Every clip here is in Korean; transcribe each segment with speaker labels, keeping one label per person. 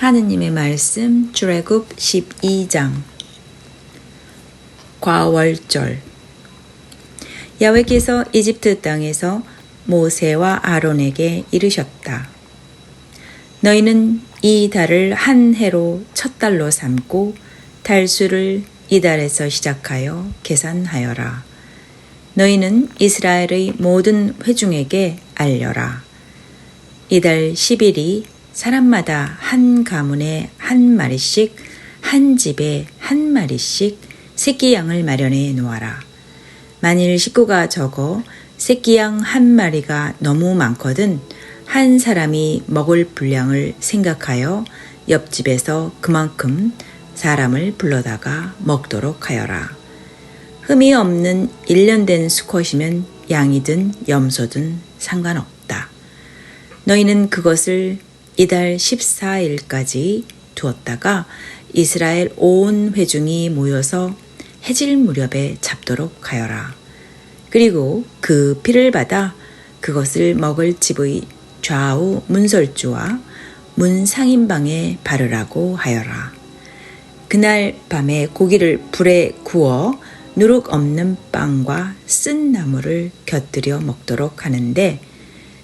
Speaker 1: 하느님의 말씀 출애굽 12장. 과월절. 야훼께서 이집트 땅에서 모세와 아론에게 이르셨다. 너희는 이 달을 한 해로 첫 달로 삼고 달수를 이 달에서 시작하여 계산하여라. 너희는 이스라엘의 모든 회중에게 알려라. 이달 10일이 사람마다 한 가문에 한 마리씩, 한 집에 한 마리씩 새끼 양을 마련해 놓아라. 만일 식구가 적어 새끼 양 한 마리가 너무 많거든 한 사람이 먹을 분량을 생각하여 옆집에서 그만큼 사람을 불러다가 먹도록 하여라. 흠이 없는 1년 된 수컷이면 양이든 염소든 상관없다. 너희는 그것을 이달 14일까지 두었다가 이스라엘 온 회중이 모여서 해질 무렵에 잡도록 하여라. 그리고 그 피를 받아 그것을 먹을 집의 좌우 문설주와 문 상인방에 바르라고 하여라. 그날 밤에 고기를 불에 구워 누룩 없는 빵과 쓴 나물을 곁들여 먹도록 하는데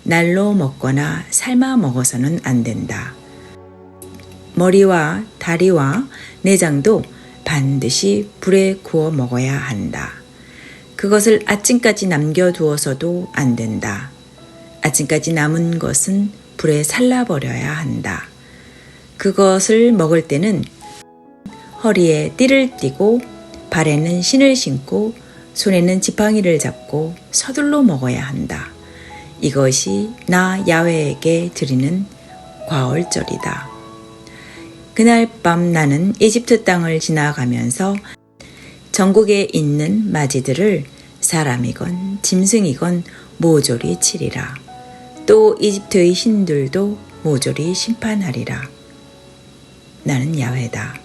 Speaker 1: 날로 먹거나 삶아 먹어서는 안 된다. 머리와 다리와 내장도 반드시 불에 구워 먹어야 한다. 그것을 아침까지 남겨두어서도 안 된다. 아침까지 남은 것은 불에 살라버려야 한다. 그것을 먹을 때는 허리에 띠를 띠고 발에는 신을 신고 손에는 지팡이를 잡고 서둘러 먹어야 한다. 이것이 나 야훼에게 드리는 과월절이다. 그날 밤 나는 이집트 땅을 지나가면서 전국에 있는 마지들을 사람이건 짐승이건 모조리 치리라. 또 이집트의 신들도 모조리 심판하리라. 나는 야훼다.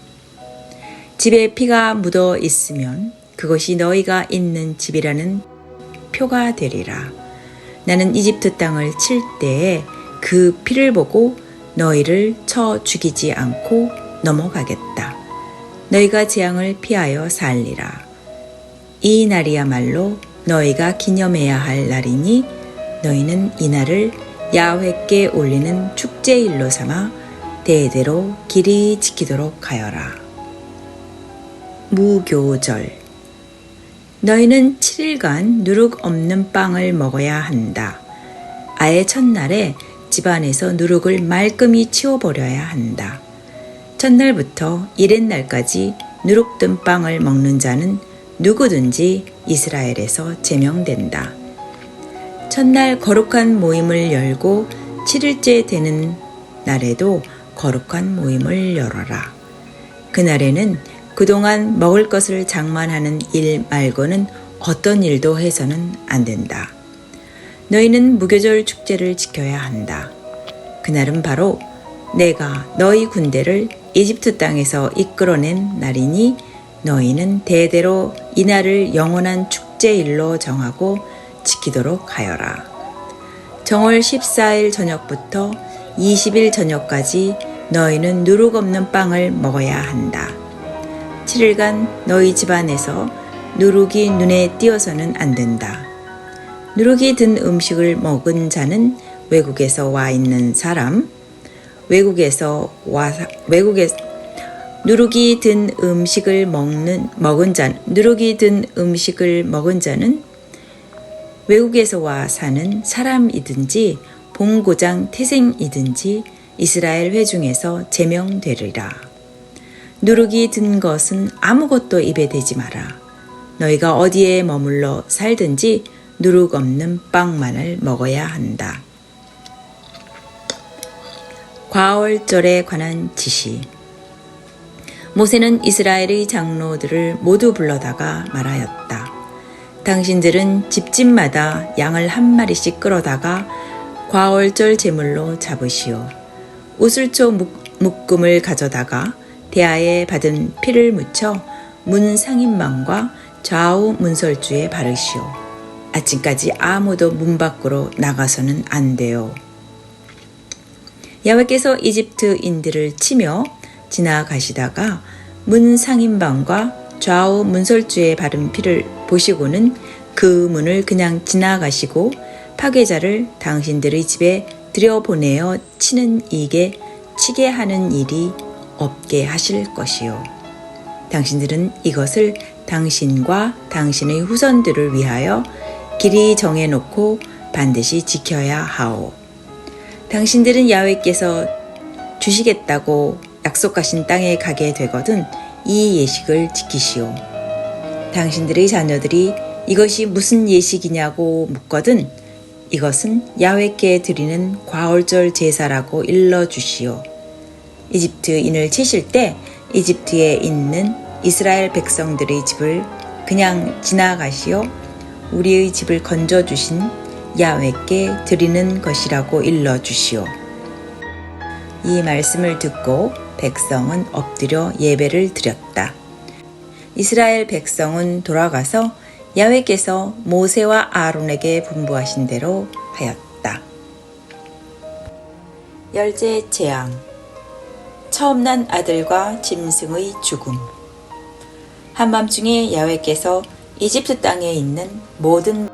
Speaker 1: 집에 피가 묻어 있으면 그것이 너희가 있는 집이라는 표가 되리라. 나는 이집트 땅을 칠 때에 그 피를 보고 너희를 쳐 죽이지 않고 넘어가겠다. 너희가 재앙을 피하여 살리라. 이 날이야말로 너희가 기념해야 할 날이니 너희는 이 날을 야훼께 올리는 축제일로 삼아 대대로 길이 지키도록 하여라. 무교절. 너희는 7일간 누룩 없는 빵을 먹어야 한다. 아예 첫날에 집안에서 누룩을 말끔히 치워버려야 한다. 첫날부터 이튿날까지 누룩 든 빵을 먹는 자는 누구든지 이스라엘에서 제명된다. 첫날 거룩한 모임을 열고 7일째 되는 날에도 거룩한 모임을 열어라. 그날에는 그동안 먹을 것을 장만하는 일 말고는 어떤 일도 해서는 안 된다. 너희는 무교절 축제를 지켜야 한다. 그날은 바로 내가 너희 군대를 이집트 땅에서 이끌어낸 날이니 너희는 대대로 이 날을 영원한 축제일로 정하고 지키도록 하여라. 정월 14일 저녁부터 20일 저녁까지 너희는 누룩 없는 빵을 먹어야 한다. 7일간 너희 집안에서 누룩이 눈에 띄어서는 안 된다. 누룩이 든 음식을 먹은 자는 외국에서 와 있는 사람, 누룩이 든 음식을 먹은 자는 외국에서 와 사는 사람이든지 본고장 태생이든지 이스라엘 회중에서 제명되리라. 누룩이 든 것은 아무것도 입에 대지 마라. 너희가 어디에 머물러 살든지 누룩 없는 빵만을 먹어야 한다. 과월절에 관한 지시. 모세는 이스라엘의 장로들을 모두 불러다가 말하였다. 당신들은 집집마다 양을 한 마리씩 끌어다가 과월절 제물로 잡으시오. 우슬초 묶음을 가져다가 대야에 받은 피를 묻혀 문 상인망과 좌우 문설주에 바르시오. 아침까지 아무도 문 밖으로 나가서는 안 돼요. 야훼께서 이집트인들을 치며 지나가시다가 문 상인방과 좌우 문설주에 바른 피를 보시고는 그 문을 그냥 지나가시고 파괴자를 당신들의 집에 들여보내어 치는 이게 치게 하는 일이 없게 하실 것이요. 당신들은 이것을 당신과 당신의 후손들을 위하여 길이 정해놓고 반드시 지켜야 하오. 당신들은 야훼께서 주시겠다고 약속하신 땅에 가게 되거든 이 예식을 지키시오. 당신들의 자녀들이 이것이 무슨 예식이냐고 묻거든 이것은 야훼께 드리는 과월절 제사라고 일러주시오. 이집트인을 치실 때 이집트에 있는 이스라엘 백성들의 집을 그냥 지나가시어 우리의 집을 건져주신 야훼께 드리는 것이라고 일러주시오. 이 말씀을 듣고 백성은 엎드려 예배를 드렸다. 이스라엘 백성은 돌아가서 야훼께서 모세와 아론에게 분부하신 대로 하였다. 열째 재앙. 처음 난 아들과 짐승의 죽음. 한밤중에 야훼께서 이집트 땅에 있는 모든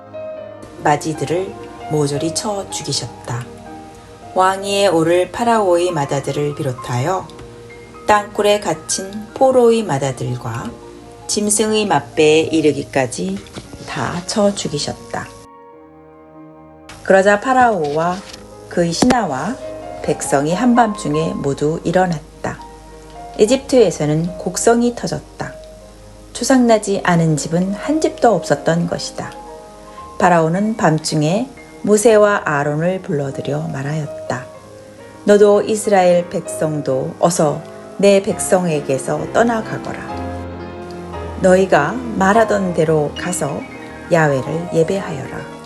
Speaker 1: 마지들을 모조리 쳐 죽이셨다. 왕위에 오를 파라오의 마다들을 비롯하여 땅굴에 갇힌 포로의 마다들과 짐승의 맛배에 이르기까지 다 쳐 죽이셨다. 그러자 파라오와 그의 신하와 백성이 한밤중에 모두 일어났다. 이집트에서는 곡성이 터졌다. 초상나지 않은 집은 한 집도 없었던 것이다. 파라오는 밤중에 모세와 아론을 불러들여 말하였다. 너도 이스라엘 백성도 어서 내 백성에게서 떠나가거라. 너희가 말하던 대로 가서 야훼를 예배하여라.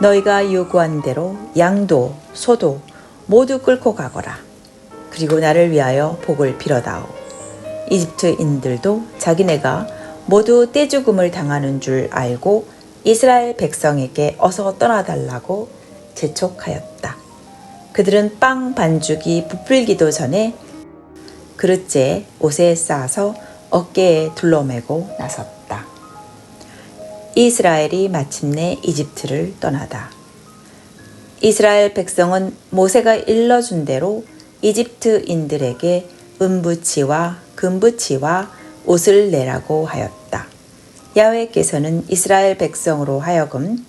Speaker 1: 너희가 요구한 대로 양도 소도 모두 끌고 가거라. 그리고 나를 위하여 복을 빌어다오. 이집트인들도 자기네가 모두 떼죽음을 당하는 줄 알고 이스라엘 백성에게 어서 떠나달라고 재촉하였다. 그들은 빵 반죽이 부풀기도 전에 그릇째 옷에 싸서 어깨에 둘러매고 나섰다. 이스라엘이 마침내 이집트를 떠나다. 이스라엘 백성은 모세가 일러준 대로 이집트인들에게 은부치와 금부치와 옷을 내라고 하였다. 야훼께서는 이스라엘 백성으로 하여금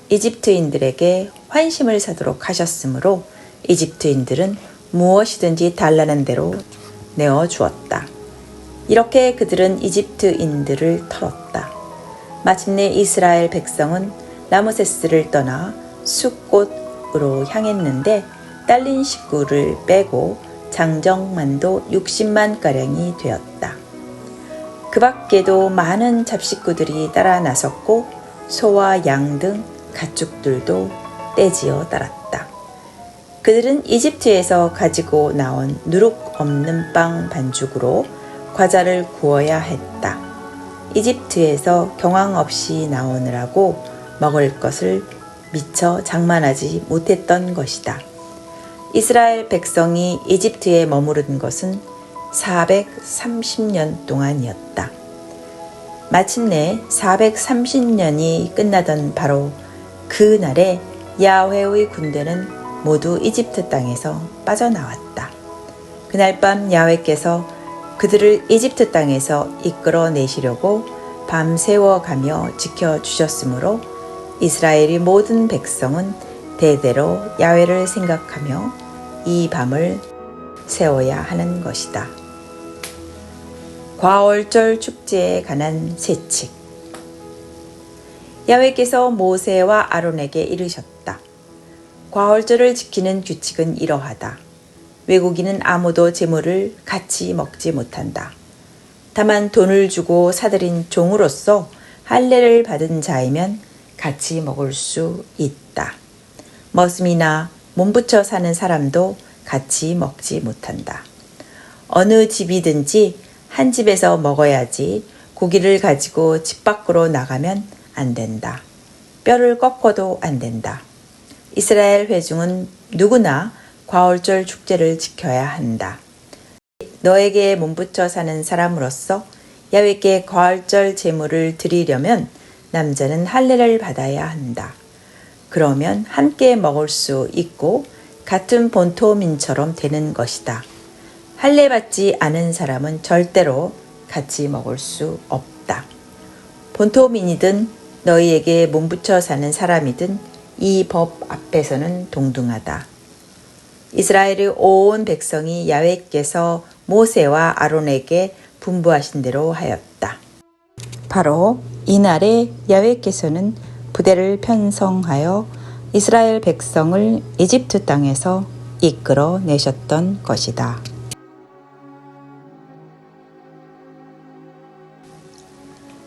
Speaker 1: 이집트인들에게 환심을 사도록 하셨으므로 이집트인들은 무엇이든지 달라는 대로 내어 주었다. 이렇게 그들은 이집트인들을 털었다. 마침내 이스라엘 백성은 라므세스를 떠나 숫곳으로 향했는데 딸린 식구를 빼고 장정만도 60만가량이 되었다. 그 밖에도 많은 잡식구들이 따라 나섰고 소와 양 등 가축들도 떼지어 따랐다. 그들은 이집트에서 가지고 나온 누룩 없는 빵 반죽으로 과자를 구워야 했다. 이집트에서 경황 없이 나오느라고 먹을 것을 미처 장만하지 못했던 것이다. 이스라엘 백성이 이집트에 머무른 것은 430년 동안이었다. 마침내 430년이 끝나던 바로 그 날에 야훼의 군대는 모두 이집트 땅에서 빠져나왔다. 그날 밤 야훼께서 그들을 이집트 땅에서 이끌어내시려고 밤새워 가며 지켜주셨으므로 이스라엘의 모든 백성은 대대로 야훼를 생각하며 이 밤을 세워야 하는 것이다. 과월절 축제에 관한 세칙. 야훼께서 모세와 아론에게 이르셨다. 과월절을 지키는 규칙은 이러하다. 외국인은 아무도 제물을 같이 먹지 못한다. 다만 돈을 주고 사들인 종으로서 할례를 받은 자이면 같이 먹을 수 있다. 머슴이나 몸부쳐 사는 사람도 같이 먹지 못한다. 어느 집이든지 한 집에서 먹어야지 고기를 가지고 집 밖으로 나가면 안 된다. 뼈를 꺾어도 안 된다. 이스라엘 회중은 누구나 과월절 축제를 지켜야 한다. 너에게 몸부쳐 사는 사람으로서 야훼께 과월절 제물을 드리려면 남자는 할례를 받아야 한다. 그러면 함께 먹을 수 있고 같은 본토민처럼 되는 것이다. 할례 받지 않은 사람은 절대로 같이 먹을 수 없다. 본토민이든 너희에게 몸부쳐 사는 사람이든 이 법 앞에서는 동등하다. 이스라엘의 온 백성이 야훼께서 모세와 아론에게 분부하신 대로 하였다. 바로 이날에 야훼께서는 부대를 편성하여 이스라엘 백성을 이집트 땅에서 이끌어 내셨던 것이다.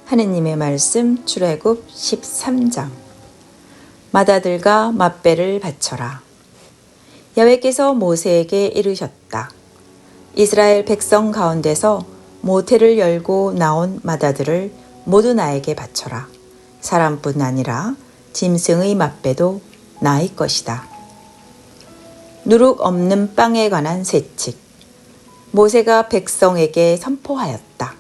Speaker 1: 하느님의 말씀 출애굽 13장. 맏아들과 맏배를 바쳐라. 야훼께서 모세에게 이르셨다. 이스라엘 백성 가운데서 모태를 열고 나온 맏아들을 모두 나에게 바쳐라. 사람뿐 아니라 짐승의 맏배도 나의 것이다. 누룩 없는 빵에 관한 세칙. 모세가 백성에게 선포하였다.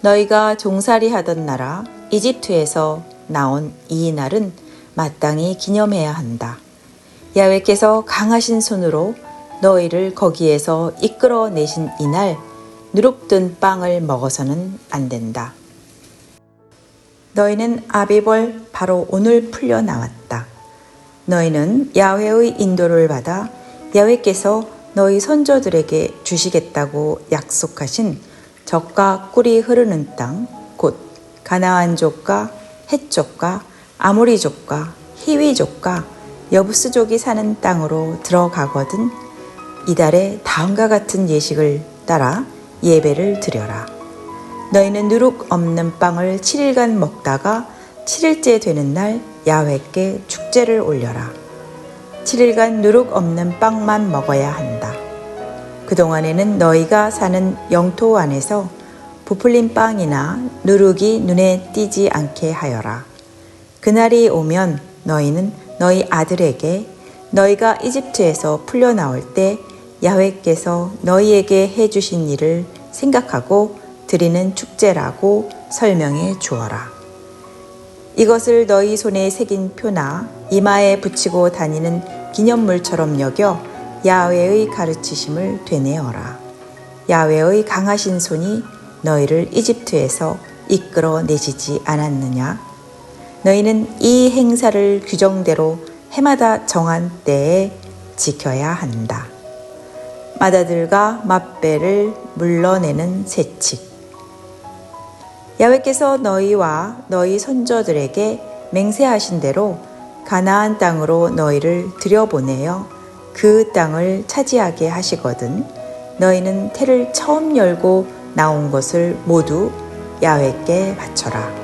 Speaker 1: 너희가 종살이 하던 나라 이집트에서 나온 이 날은 마땅히 기념해야 한다. 야훼께서 강하신 손으로 너희를 거기에서 이끌어 내신 이날 누룩든 빵을 먹어서는 안 된다. 너희는 아비벌 바로 오늘 풀려 나왔다. 너희는 야훼의 인도를 받아 야훼께서 너희 선조들에게 주시겠다고 약속하신 젖과 꿀이 흐르는 땅, 곧 가나안족과 헷족과 아모리족과 히위족과 여부스족이 사는 땅으로 들어가거든 이달에 다음과 같은 예식을 따라 예배를 드려라. 너희는 누룩 없는 빵을 7일간 먹다가 7일째 되는 날 야훼께 축제를 올려라. 7일간 누룩 없는 빵만 먹어야 한다. 그동안에는 너희가 사는 영토 안에서 부풀린 빵이나 누룩이 눈에 띄지 않게 하여라. 그날이 오면 너희는 너희 아들에게 너희가 이집트에서 풀려 나올 때 야훼께서 너희에게 해주신 일을 생각하고 드리는 축제라고 설명해 주어라. 이것을 너희 손에 새긴 표나 이마에 붙이고 다니는 기념물처럼 여겨 야훼의 가르치심을 되뇌어라. 야훼의 강하신 손이 너희를 이집트에서 이끌어 내시지 않았느냐? 너희는 이 행사를 규정대로 해마다 정한 때에 지켜야 한다. 맏아들과 맏배를 물러내는 세칙. 야훼께서 너희와 너희 선조들에게 맹세하신 대로 가나안 땅으로 너희를 들여보내어 그 땅을 차지하게 하시거든 너희는 태를 처음 열고 나온 것을 모두 야훼께 바쳐라.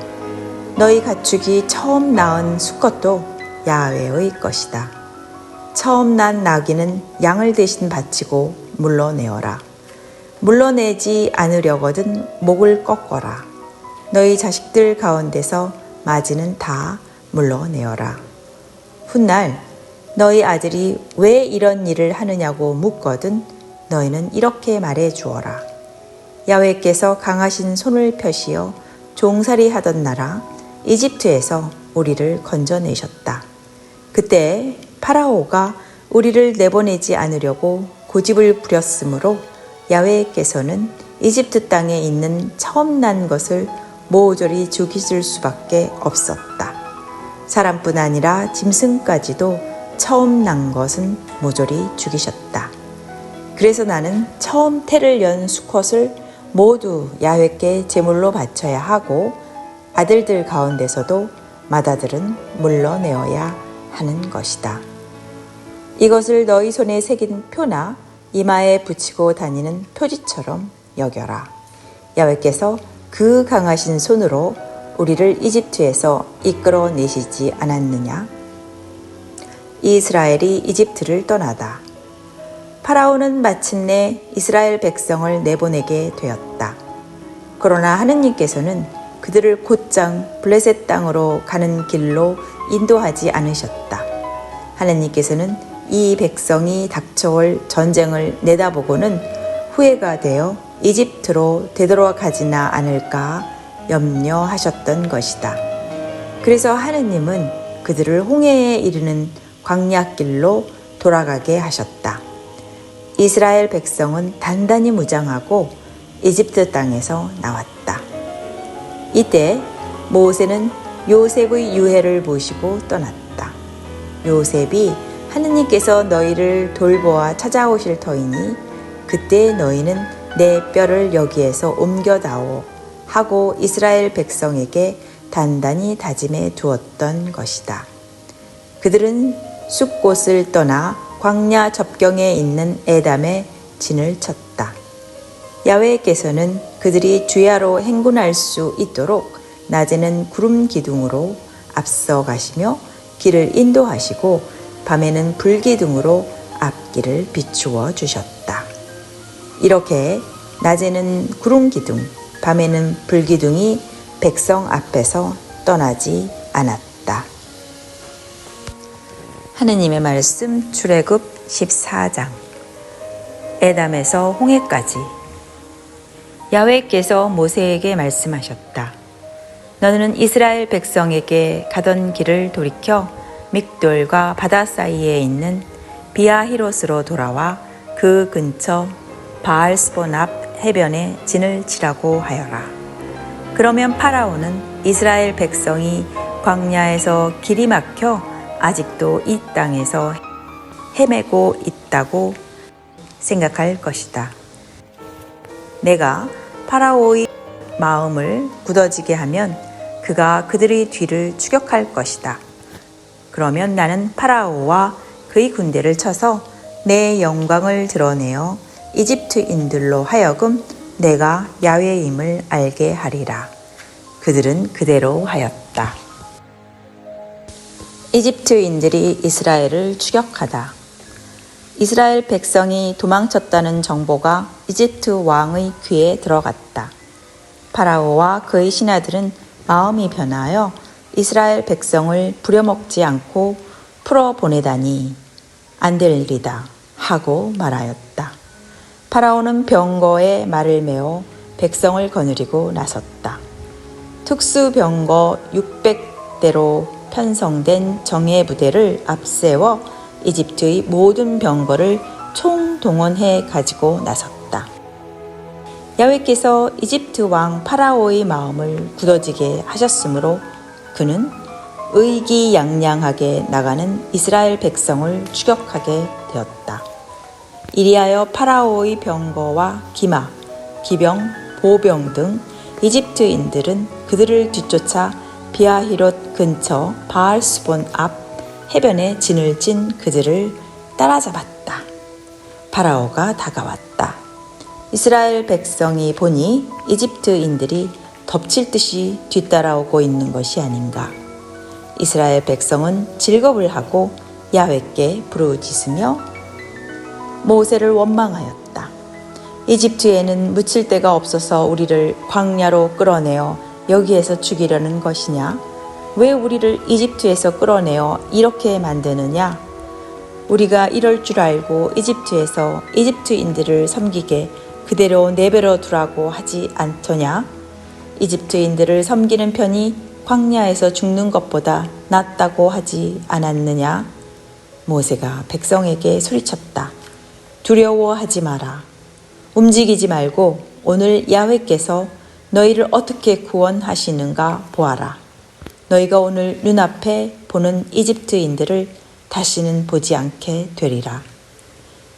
Speaker 1: 너희 가축이 처음 낳은 수컷도 야훼의 것이다. 처음 난 나귀는 양을 대신 바치고 물러내어라. 물러내지 않으려거든 목을 꺾어라. 너희 자식들 가운데서 맞이는 다 물러내어라. 훗날 너희 아들이 왜 이런 일을 하느냐고 묻거든 너희는 이렇게 말해 주어라. 야훼께서 강하신 손을 펴시어 종살이 하던 나라 이집트에서 우리를 건져내셨다. 그때 파라오가 우리를 내보내지 않으려고 고집을 부렸으므로 야훼께서는 이집트 땅에 있는 처음 난 것을 모조리 죽이실 수밖에 없었다. 사람뿐 아니라 짐승까지도 처음 난 것은 모조리 죽이셨다. 그래서 나는 처음 태를 연 수컷을 모두 야훼께 제물로 바쳐야 하고 아들들 가운데서도 맏아들은 물러내어야 하는 것이다. 이것을 너희 손에 새긴 표나 이마에 붙이고 다니는 표지처럼 여겨라. 야훼께서 그 강하신 손으로 우리를 이집트에서 이끌어 내시지 않았느냐? 이스라엘이 이집트를 떠나다. 파라오는 마침내 이스라엘 백성을 내보내게 되었다. 그러나 하느님께서는 그들을 곧장 블레셋 땅으로 가는 길로 인도하지 않으셨다. 하느님께서는 이 백성이 닥쳐올 전쟁을 내다보고는 후회가 되어 이집트로 되돌아가지나 않을까 염려하셨던 것이다. 그래서 하느님은 그들을 홍해에 이르는 광야길로 돌아가게 하셨다. 이스라엘 백성은 단단히 무장하고 이집트 땅에서 나왔다. 이때 모세는 요셉의 유해를 모시고 떠났다. 요셉이 하느님께서 너희를 돌보아 찾아오실 터이니 그때 너희는 내 뼈를 여기에서 옮겨다오 하고 이스라엘 백성에게 단단히 다짐해 두었던 것이다. 그들은 숲곳을 떠나 광야 접경에 있는 에담에 진을 쳤다. 야훼께서는 그들이 주야로 행군할 수 있도록 낮에는 구름 기둥으로 앞서 가시며 길을 인도하시고 밤에는 불기둥으로 앞길을 비추어 주셨다. 이렇게 낮에는 구름 기둥, 밤에는 불기둥이 백성 앞에서 떠나지 않았다. 하느님의 말씀 출애굽 14장. 에담에서 홍해까지. 야훼께서 모세에게 말씀하셨다. 너는 이스라엘 백성에게 가던 길을 돌이켜 믹돌과 바다 사이에 있는 비아히롯으로 돌아와 그 근처 바알스본 앞 해변에 진을 치라고 하여라. 그러면 파라오는 이스라엘 백성이 광야에서 길이 막혀 아직도 이 땅에서 헤매고 있다고 생각할 것이다. 내가 파라오의 마음을 굳어지게 하면 그가 그들의 뒤를 추격할 것이다. 그러면 나는 파라오와 그의 군대를 쳐서 내 영광을 드러내어 이집트인들로 하여금 내가 야훼임을 알게 하리라. 그들은 그대로 하였다. 이집트인들이 이스라엘을 추격하다. 이스라엘 백성이 도망쳤다는 정보가 이집트 왕의 귀에 들어갔다. 파라오와 그의 신하들은 마음이 변하여 이스라엘 백성을 부려먹지 않고 풀어보내다니 안 될 일이다 하고 말하였다. 파라오는 병거에 말을 메어 백성을 거느리고 나섰다. 특수병거 600대로 편성된 정예 부대를 앞세워 이집트의 모든 병거를 총동원해 가지고 나섰다. 야훼께서 이집트 왕 파라오의 마음을 굳어지게 하셨으므로 그는 의기양양하게 나가는 이스라엘 백성을 추격하게 되었다. 이리하여 파라오의 병거와 기마, 기병, 보병 등 이집트인들은 그들을 뒤쫓아 비아히롯 근처 바알스본 앞 해변에 진을 친 그들을 따라잡았다. 파라오가 다가왔다. 이스라엘 백성이 보니 이집트인들이 덮칠 듯이 뒤따라오고 있는 것이 아닌가. 이스라엘 백성은 즐겁을 하고 야훼께 부르짖으며 모세를 원망하였다. 이집트에는 묻힐 데가 없어서 우리를 광야로 끌어내어 여기에서 죽이려는 것이냐? 왜 우리를 이집트에서 끌어내어 이렇게 만드느냐? 우리가 이럴 줄 알고 이집트에서 이집트인들을 섬기게 그대로 내버려 두라고 하지 않더냐? 이집트인들을 섬기는 편이 광야에서 죽는 것보다 낫다고 하지 않았느냐? 모세가 백성에게 소리쳤다. 두려워하지 마라. 움직이지 말고 오늘 야훼께서 너희를 어떻게 구원하시는가 보아라. 너희가 오늘 눈앞에 보는 이집트인들을 다시는 보지 않게 되리라.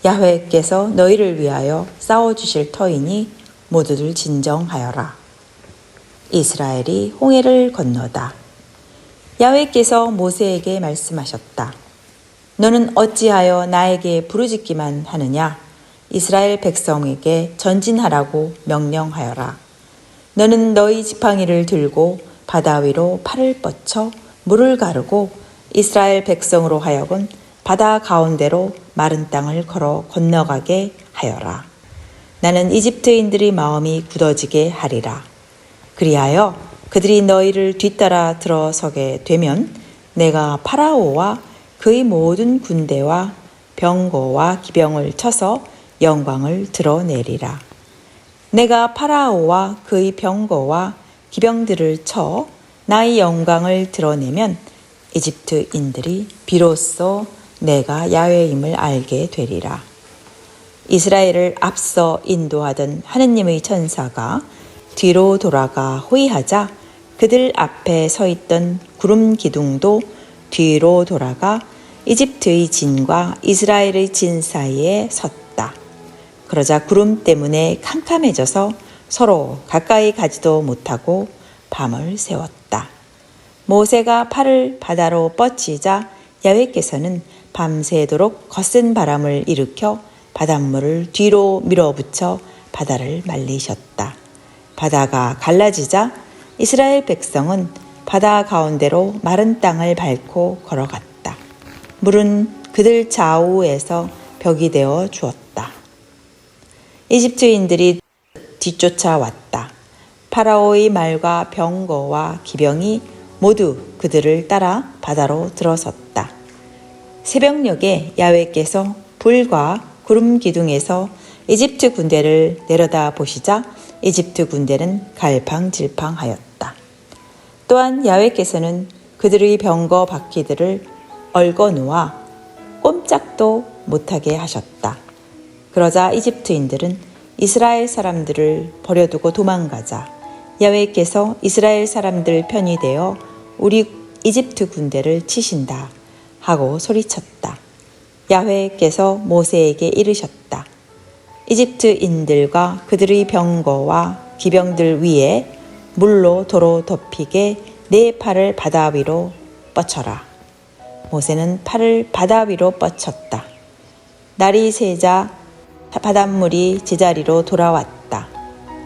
Speaker 1: 야훼께서 너희를 위하여 싸워주실 터이니 모두들 진정하여라. 이스라엘이 홍해를 건너다. 야훼께서 모세에게 말씀하셨다. 너는 어찌하여 나에게 부르짖기만 하느냐? 이스라엘 백성에게 전진하라고 명령하여라. 너는 너희 지팡이를 들고 바다 위로 팔을 뻗쳐 물을 가르고 이스라엘 백성으로 하여금 바다 가운데로 마른 땅을 걸어 건너가게 하여라. 나는 이집트인들의 마음이 굳어지게 하리라. 그리하여 그들이 너희를 뒤따라 들어서게 되면 내가 파라오와 그의 모든 군대와 병거와 기병을 쳐서 영광을 드러내리라. 내가 파라오와 그의 병거와 기병들을 쳐 나의 영광을 드러내면 이집트인들이 비로소 내가 야훼임을 알게 되리라. 이스라엘을 앞서 인도하던 하느님의 천사가 뒤로 돌아가 호위하자 그들 앞에 서 있던 구름 기둥도 뒤로 돌아가 이집트의 진과 이스라엘의 진 사이에 섰다. 그러자 구름 때문에 캄캄해져서 서로 가까이 가지도 못하고 밤을 새웠다. 모세가 팔을 바다로 뻗치자 야훼께서는 밤새도록 거센 바람을 일으켜 바닷물을 뒤로 밀어붙여 바다를 말리셨다. 바다가 갈라지자 이스라엘 백성은 바다 가운데로 마른 땅을 밟고 걸어갔다. 물은 그들 좌우에서 벽이 되어 주었다. 이집트인들이 뒤쫓아왔다. 파라오의 말과 병거와 기병이 모두 그들을 따라 바다로 들어섰다. 새벽녘에 야훼께서 불과 구름 기둥에서 이집트 군대를 내려다 보시자 이집트 군대는 갈팡질팡하였다. 또한 야훼께서는 그들의 병거 바퀴들을 얽어 놓아 꼼짝도 못하게 하셨다. 그러자 이집트인들은 이스라엘 사람들을 버려두고 도망가자 야훼께서 이스라엘 사람들 편이 되어 우리 이집트 군대를 치신다 하고 소리쳤다. 야훼께서 모세에게 이르셨다. 이집트인들과 그들의 병거와 기병들 위에 물로 도로 덮이게 네 팔을 바다 위로 뻗쳐라. 모세는 팔을 바다 위로 뻗쳤다. 날이 새자 바닷물이 제자리로 돌아왔다.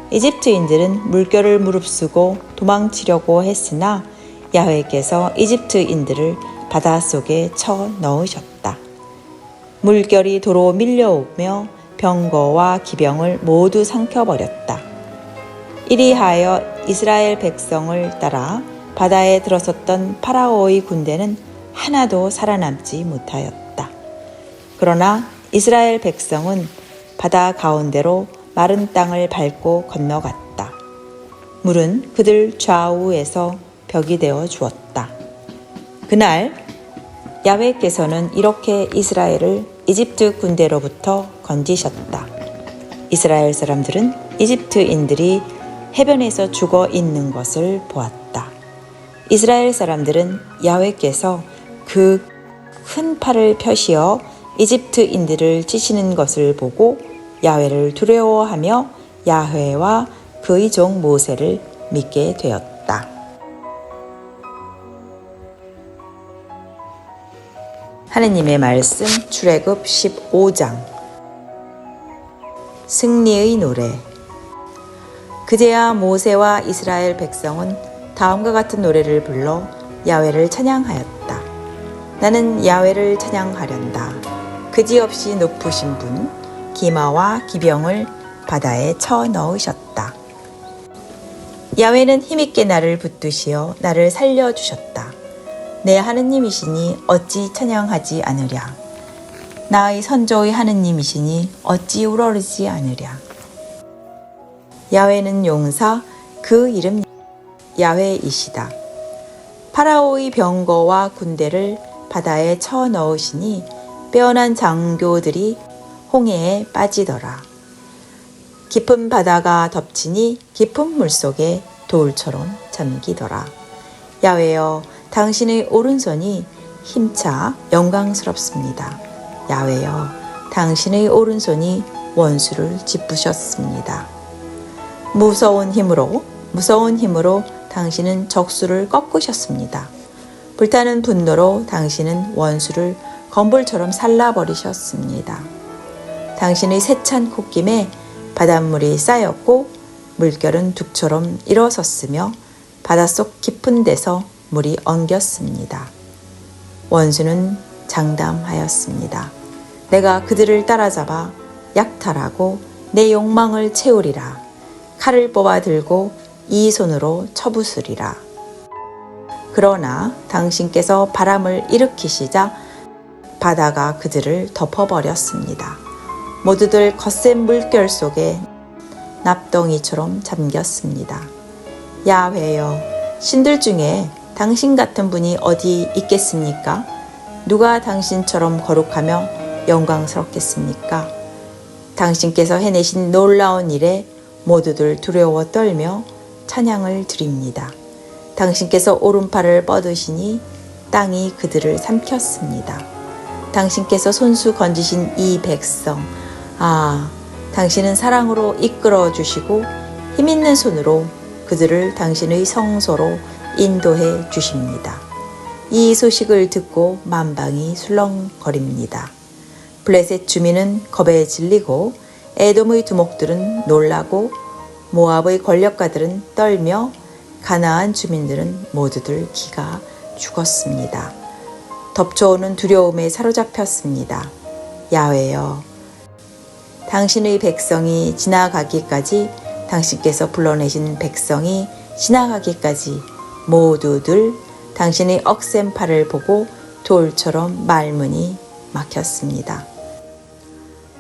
Speaker 1: 이집트인들은 물결을 무릅쓰고 도망치려고 했으나 야훼께서 이집트인들을 바닷속에 쳐 넣으셨다. 물결이 도로 밀려오며 병거와 기병을 모두 삼켜버렸다. 이리하여 이스라엘 백성을 따라 바다에 들어섰던 파라오의 군대는 하나도 살아남지 못하였다. 그러나 이스라엘 백성은 바다 가운데로 마른 땅을 밟고 건너갔다. 물은 그들 좌우에서 벽이 되어 주었다. 그날 야훼께서는 이렇게 이스라엘을 이집트 군대로부터 건지셨다. 이스라엘 사람들은 이집트인들이 해변에서 죽어 있는 것을 보았다. 이스라엘 사람들은 야훼께서 그 큰 팔을 펴시어 이집트인들을 치시는 것을 보고 야훼를 두려워하며 야훼와 그의 종 모세를 믿게 되었다. 하느님의 말씀 출애굽 15장 승리의 노래. 그제야 모세와 이스라엘 백성은 다음과 같은 노래를 불러 야훼를 찬양하였다. 나는 야훼를 찬양하련다. 그지없이 높으신 분, 기마와 기병을 바다에 쳐 넣으셨다. 야훼는 힘있게 나를 붙드시어 나를 살려주셨다. 내 하느님이시니 어찌 찬양하지 않으랴. 나의 선조의 하느님이시니 어찌 우러르지 않으랴. 야훼는 용사, 그 이름 야훼이시다. 파라오의 병거와 군대를 바다에 쳐 넣으시니 빼어난 장교들이 홍해에 빠지더라. 깊은 바다가 덮치니 깊은 물속에 돌처럼 잠기더라. 야훼여, 당신의 오른손이 힘차 영광스럽습니다. 야훼여, 당신의 오른손이 원수를 짚으셨습니다. 무서운 힘으로 당신은 적수를 꺾으셨습니다. 불타는 분노로 당신은 원수를 건불처럼 살라버리셨습니다. 당신의 세찬 콧김에 바닷물이 쌓였고 물결은 둑처럼 일어섰으며 바닷속 깊은 데서 물이 엉겼습니다. 원수는 장담하였습니다. 내가 그들을 따라잡아 약탈하고 내 욕망을 채우리라. 칼을 뽑아 들고 이 손으로 쳐부수리라. 그러나 당신께서 바람을 일으키시자 바다가 그들을 덮어버렸습니다. 모두들 거센 물결 속에 납덩이처럼 잠겼습니다. 야훼여, 신들 중에 당신 같은 분이 어디 있겠습니까? 누가 당신처럼 거룩하며 영광스럽겠습니까? 당신께서 해내신 놀라운 일에 모두들 두려워 떨며 찬양을 드립니다. 당신께서 오른팔을 뻗으시니 땅이 그들을 삼켰습니다. 당신께서 손수 건지신 이 백성, 당신은 사랑으로 이끌어 주시고 힘있는 손으로 그들을 당신의 성소로 인도해 주십니다. 이 소식을 듣고 만방이 술렁거립니다. 블레셋 주민은 겁에 질리고 에돔의 두목들은 놀라고 모압의 권력가들은 떨며 가나안 주민들은 모두들 기가 죽었습니다. 덮쳐오는 두려움에 사로잡혔습니다. 야훼여, 당신의 백성이 지나가기까지, 당신께서 불러내신 백성이 지나가기까지 모두들 당신의 억센 팔을 보고 돌처럼 말문이 막혔습니다.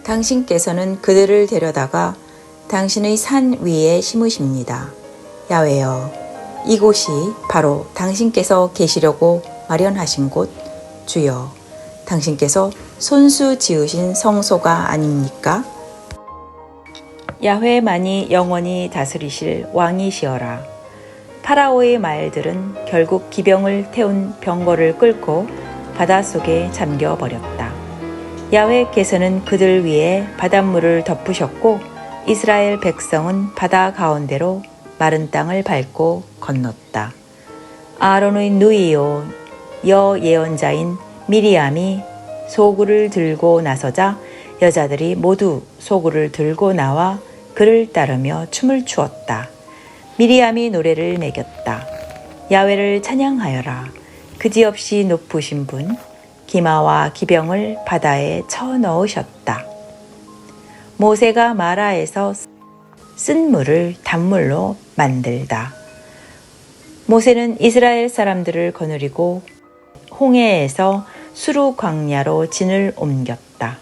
Speaker 1: 당신께서는 그들을 데려다가 당신의 산 위에 심으십니다. 야훼여, 이곳이 바로 당신께서 계시려고 마련하신 곳, 주여, 당신께서 손수 지으신 성소가 아닙니까? 야훼만이 영원히 다스리실 왕이시여라. 파라오의 말들은 결국 기병을 태운 병거를 끌고 바닷속에 잠겨버렸다. 야훼께서는 그들 위에 바닷물을 덮으셨고 이스라엘 백성은 바다 가운데로 마른 땅을 밟고 건넜다. 아론의 누이요 여예언자인 미리암이 소구를 들고 나서자 여자들이 모두 소구를 들고 나와 그를 따르며 춤을 추었다. 미리암이 노래를 매겼다. 야훼를 찬양하여라. 그지없이 높으신 분, 기마와 기병을 바다에 쳐넣으셨다. 모세가 마라에서 쓴 물을 단물로 만들다. 모세는 이스라엘 사람들을 거느리고 홍해에서 수루 광야로 진을 옮겼다.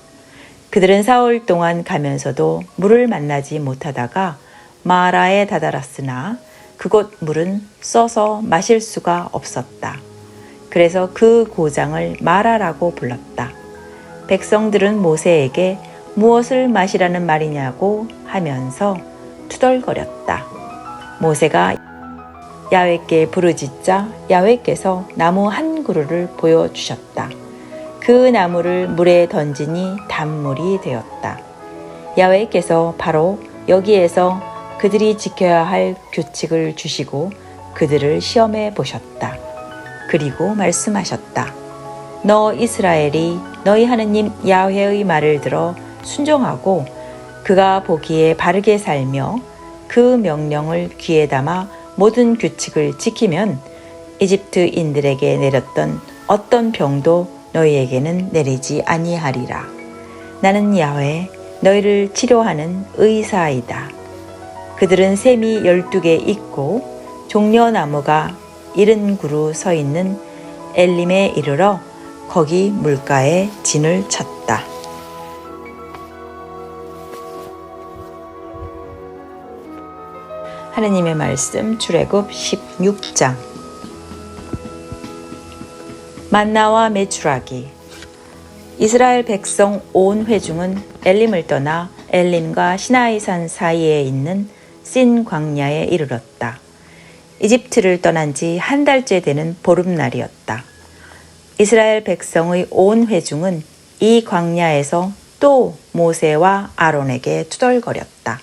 Speaker 1: 그들은 사흘 동안 가면서도 물을 만나지 못하다가 마라에 다다랐으나 그곳 물은 써서 마실 수가 없었다. 그래서 그 고장을 마라라고 불렀다. 백성들은 모세에게 무엇을 마시라는 말이냐고 하면서 투덜거렸다. 모세가 야훼께 부르짖자 야훼께서 나무 한 그루를 보여주셨다. 그 나무를 물에 던지니 단물이 되었다. 야훼께서 바로 여기에서 그들이 지켜야 할 규칙을 주시고 그들을 시험해 보셨다. 그리고 말씀하셨다. 너 이스라엘이 너희 하느님 야훼의 말을 들어 순종하고 그가 보기에 바르게 살며 그 명령을 귀에 담아 모든 규칙을 지키면 이집트인들에게 내렸던 어떤 병도 너희에게는 내리지 아니하리라. 나는 야훼 너희를 치료하는 의사이다. 그들은 샘이 12개 있고 종려나무가 70그루 서 있는 엘림에 이르러 거기 물가에 진을 쳤다. 하느님의 말씀 출애굽 16장. 만나와 메추라기. 이스라엘 백성 온 회중은 엘림을 떠나 엘림과 시나이산 사이에 있는 신 광야에 이르렀다. 이집트를 떠난 지 한 달째 되는 보름날이었다. 이스라엘 백성의 온 회중은 이 광야에서 또 모세와 아론에게 투덜거렸다.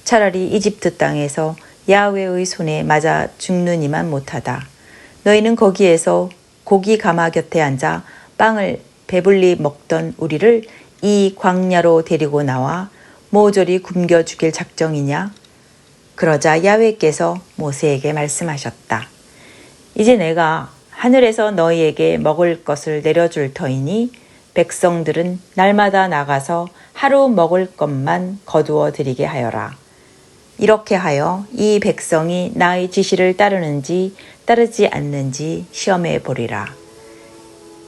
Speaker 1: 차라리 이집트 땅에서 야훼의 손에 맞아 죽느니만 못하다. 너희는 거기에서 고기 가마 곁에 앉아 빵을 배불리 먹던 우리를 이 광야로 데리고 나와 모조리 굶겨 죽일 작정이냐? 그러자 야훼께서 모세에게 말씀하셨다. 이제 내가 하늘에서 너희에게 먹을 것을 내려줄 터이니 백성들은 날마다 나가서 하루 먹을 것만 거두어 드리게 하여라. 이렇게 하여 이 백성이 나의 지시를 따르는지 따르지 않는지 시험해 보리라.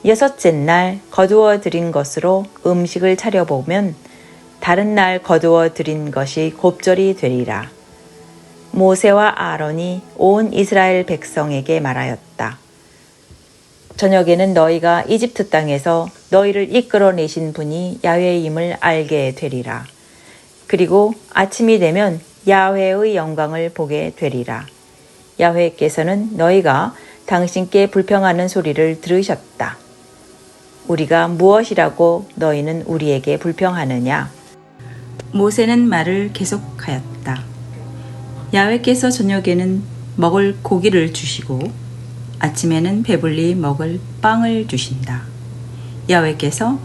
Speaker 1: 6째 날 거두어 들인 것으로 음식을 차려보면 다른 날 거두어 들인 것이 곱절이 되리라. 모세와 아론이 온 이스라엘 백성에게 말하였다. 저녁에는 너희가 이집트 땅에서 너희를 이끌어내신 분이 야훼임을 알게 되리라. 그리고 아침이 되면 야훼의 영광을 보게 되리라. 야훼께서는 너희가 당신께 불평하는 소리를 들으셨다. 우리가 무엇이라고 너희는 우리에게 불평하느냐? 모세는 말을 계속하였다. 야훼께서 저녁에는 먹을 고기를 주시고 아침에는 배불리 먹을 빵을 주신다. 야훼께서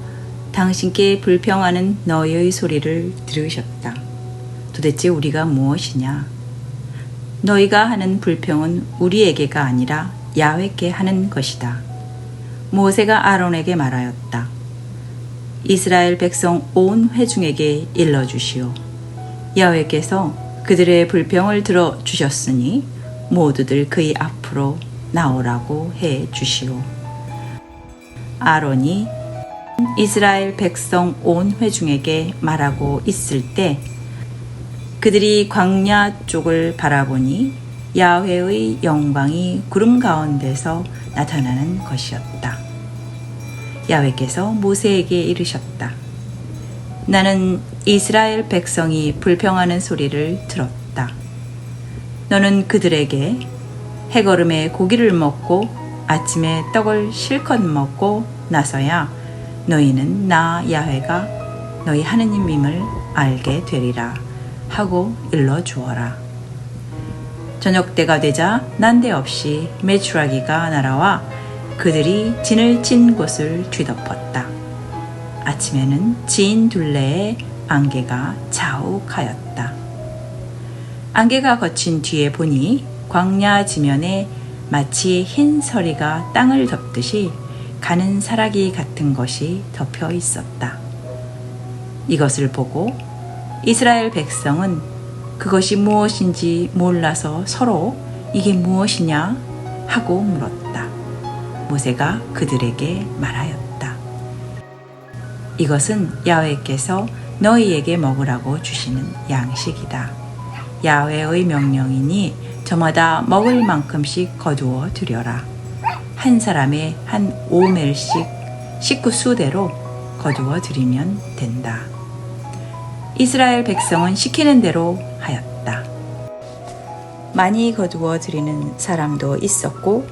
Speaker 1: 당신께 불평하는 너희의 소리를 들으셨다. 도대체 우리가 무엇이냐? 너희가 하는 불평은 우리에게가 아니라 야훼께 하는 것이다. 모세가 아론에게 말하였다. 이스라엘 백성 온 회중에게 일러주시오. 야훼께서 그들의 불평을 들어주셨으니 모두들 그의 앞으로 나오라고 해 주시오. 아론이 이스라엘 백성 온 회중에게 말하고 있을 때 그들이 광야 쪽을 바라보니 야훼의 영광이 구름 가운데서 나타나는 것이었다. 야훼께서 모세에게 이르셨다. 나는 이스라엘 백성이 불평하는 소리를 들었다. 너는 그들에게 해거름에 고기를 먹고 아침에 떡을 실컷 먹고 나서야 너희는 나 야훼가 너희 하느님임을 알게 되리라 하고 일러주어라. 저녁 때가 되자 난데없이 메추라기가 날아와 그들이 진을 친 곳을 뒤덮었다. 아침에는 진 둘레에 안개가 자욱하였다. 안개가 거친 뒤에 보니 광야 지면에 마치 흰 서리가 땅을 덮듯이 가는 사라기 같은 것이 덮여 있었다. 이것을 보고 이스라엘 백성은 그것이 무엇인지 몰라서 서로 이게 무엇이냐 하고 물었다. 모세가 그들에게 말하였다. 이것은 야훼께서 너희에게 먹으라고 주시는 양식이다. 야훼의 명령이니 저마다 먹을 만큼씩 거두어 드려라. 한 사람에 한 오멜씩 식구 수대로 거두어 드리면 된다. 이스라엘 백성은 시키는 대로 하였다. 많이 거두어 드리는 사람도 있었고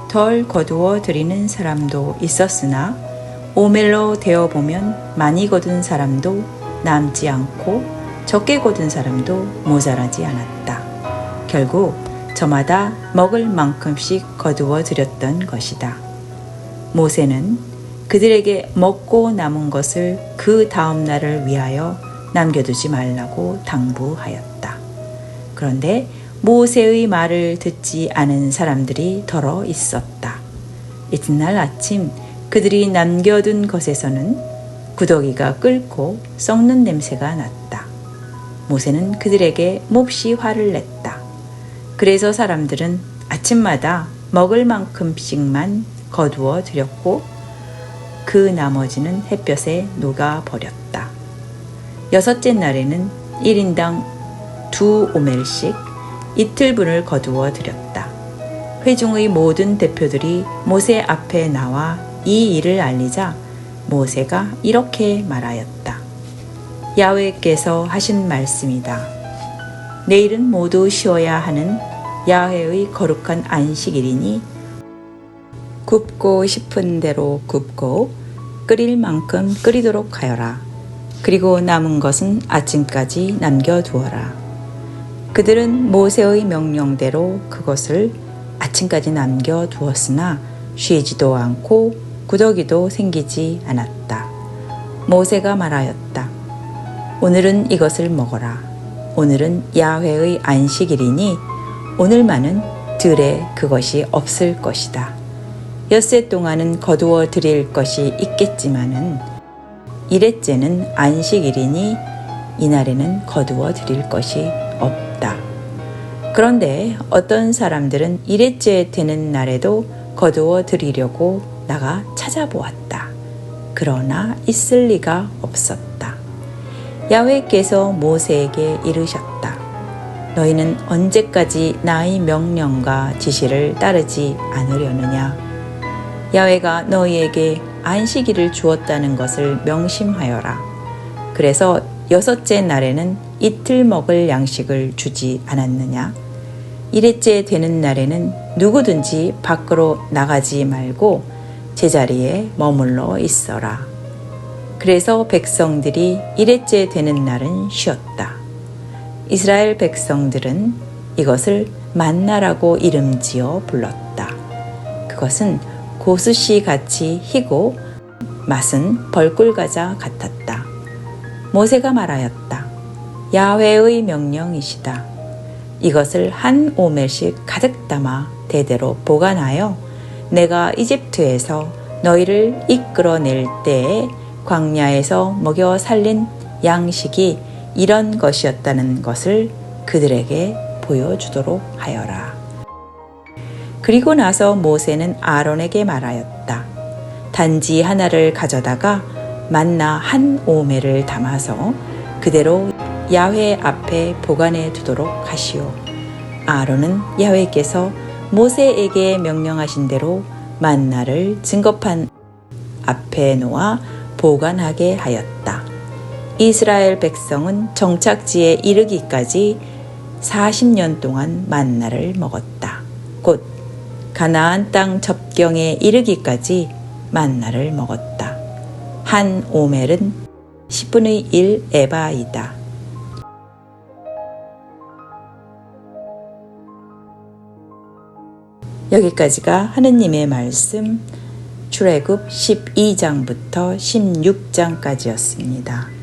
Speaker 1: 덜 거두어 드리는 사람도 있었으나 오멜로 되어 보면 많이 거둔 사람도 남지 않고 적게 거둔 사람도 모자라지 않았다. 결국 저마다 먹을 만큼씩 거두어 드렸던 것이다. 모세는 그들에게 먹고 남은 것을 그 다음 날을 위하여 남겨두지 말라고 당부하였다. 그런데 모세의 말을 듣지 않은 사람들이 더러 있었다. 이튿날 아침 그들이 남겨둔 것에서는 구더기가 끓고 썩는 냄새가 났다. 모세는 그들에게 몹시 화를 냈다. 그래서 사람들은 아침마다 먹을 만큼씩만 거두어 드렸고 그 나머지는 햇볕에 녹아버렸다. 6째 날에는 1인당 2오멜씩 이틀분을 거두어 드렸다. 회중의 모든 대표들이 모세 앞에 나와 이 일을 알리자 모세가 이렇게 말하였다. 야훼께서 하신 말씀이다. 내일은 모두 쉬어야 하는 야훼의 거룩한 안식일이니 굽고 싶은 대로 굽고 끓일 만큼 끓이도록 하여라. 그리고 남은 것은 아침까지 남겨두어라. 그들은 모세의 명령대로 그것을 아침까지 남겨두었으나 쉬지도 않고 구더기도 생기지 않았다. 모세가 말하였다. 오늘은 이것을 먹어라. 오늘은 야훼의 안식일이니 오늘만은 들에 그것이 없을 것이다. 엿새 동안은 거두어 드릴 것이 있겠지만은 일회째는 안식일이니 이날에는 거두어 드릴 것이 없다. 그런데 어떤 사람들은 일회째 되는 날에도 거두어 드리려고 나가 찾아보았다. 그러나 있을 리가 없었다. 야훼께서 모세에게 이르셨다. 너희는 언제까지 나의 명령과 지시를 따르지 않으려느냐? 야훼가 너희에게 안식일을 주었다는 것을 명심하여라. 그래서 6째 날에는 이틀 먹을 양식을 주지 않았느냐? 1회째 되는 날에는 누구든지 밖으로 나가지 말고 제자리에 머물러 있어라. 그래서 백성들이 1회째 되는 날은 쉬었다. 이스라엘 백성들은 이것을 만나라고 이름지어 불렀다. 그것은 고수씨 같이 희고 맛은 벌꿀과자 같았다. 모세가 말하였다. 야훼의 명령이시다. 이것을 한 오멜씩 가득 담아 대대로 보관하여 내가 이집트에서 너희를 이끌어낼 때에 광야에서 먹여 살린 양식이 이런 것이었다는 것을 그들에게 보여주도록 하여라. 그리고 나서 모세는 아론에게 말하였다. 단지 하나를 가져다가 만나 한 오멜을 담아서 그대로 야훼 앞에 보관해 두도록 하시오. 아론은 야훼께서 모세에게 명령하신 대로 만나를 증거판 앞에 놓아 보관하게 하였다. 이스라엘 백성은 정착지에 이르기까지 40년 동안 만나를 먹었다. 곧 가나안 땅 접경에 이르기까지 만나를 먹었다. 한 오멜은 10분의 1 에바이다. 여기까지가 하느님의 말씀 출애굽 12장부터 16장까지였습니다.